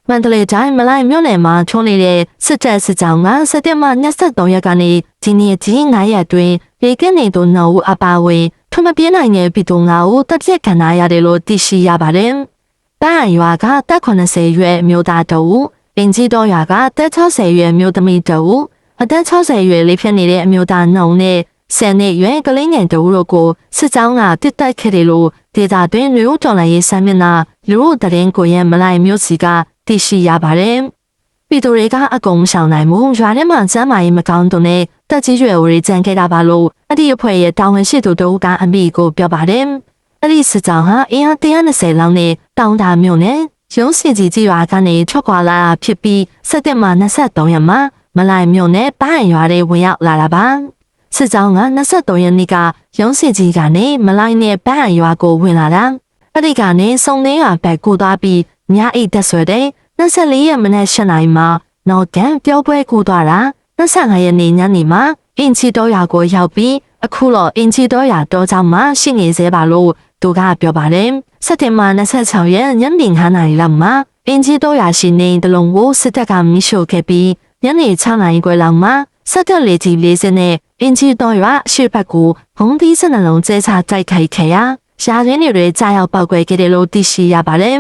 မန္တလေးတိုင်းမလိုက်မြို့နယ်မှာထွန်းနေတဲ့စစ်တပ်စစ်ကြောင်းကစက်တင်ဘာ23ရက်ကနေဒီနေ့ကြီး9ရက်တွင်ရေကင်းနေသူ2ဦးအပါအဝင်ထွန်းမပြေးနိုင်တဲ့ပြည်သူ9ဦးတပ်ရက်ခံရရတယ်လို့သိရှိရပါတယ်။တန်ရွာကတက်80ရွယ်မြို့သား2ဦးပင်ကြီးတော်ရွာကတက်60ရွယ်မြို့သမီး2ဦးအသက်60ရွယ်လေးဖြစ်နေတဲ့အမျိုးသား2ဦးနဲ့10နှစ်ရွယ်ကလေးငယ်2ဦးတို့ကိုစစ်ကြောင်းကတစ်တက်ခဲ့တယ်လို့ဒေသတွင်းမြို့တော်လှန်ရေးစမ်းမျက်နှာလူ့တရင်ကိုရဲ့မလိုက်မြို့စီကသိရှိရပါတယ်။ပြည်သူတွေကအကုန်ရှောင်နိုင်မှုရွာထဲမှာကျမ်းမာရေးမကောင်းသူနဲ့တက်ကြီးရွယ်ဦးတွေကြံခဲ့တာပါလို့အဲ့ဒီအဖွဲ့ရဲ့တာဝန်ရှိသူတို့ကအမိကိုပြောပါတယ်။အဲ့ဒီစစ်ကြောင်းဟာအင်အား120လောက်နဲ့တောင်တာမြို့နယ်ရုံးစီကြီးရွာကနေထွက်ခွာလာဖြစ်ပြီးစက်တင်ဘာ23ရက်မှာမလိုက်မြို့နယ်ပန်းရွာတွေဝင်ရောက်လာတာပါ။စစ်ကြောင်းက23ရက်နေ့ကရုံးစီကြီးကနေမလိုက်နဲ့ပန်းရွာကိုဝင်လာတာ။အဲ့ဒီကနေစုံသေးရွာဘက်ကိုသွားပြီးညအိတ်တက်ဆွဲတဲ့24ရက်မနက်7နာရီမှာနောက်တန်းပြောပွဲကိုသွားတာ25ရက်နေ့ညနေမှာအင်ချီတော်ရွာကိုရောက်ပြီးအခုတော့အင်ချီတော်ရွာတော်ကြောင်မှာရှိနေသေးပါလို့သူကပြောပါတယ်စက်တင်ဘာ26ရက်ညနေ9နာရီလောက်မှာအင်ချီတော်ရွာရှိနေတလုံးကိုစစ်တပ်ကမိရှို့ခဲ့ပြီးညနေ6နာရီခွဲလောက်မှာစက်တက်လေကြီး40နဲ့အင်ချီတော်ရွာရှေ့ဘက်ကိုဘုံသီးစနှလုံးကျဲချတိုက်ခိုက်ခဲ့ရာရရင်းတွေကြားရောက်ပောက်ကွဲခဲ့တယ်လို့သိရှိရပါတယ်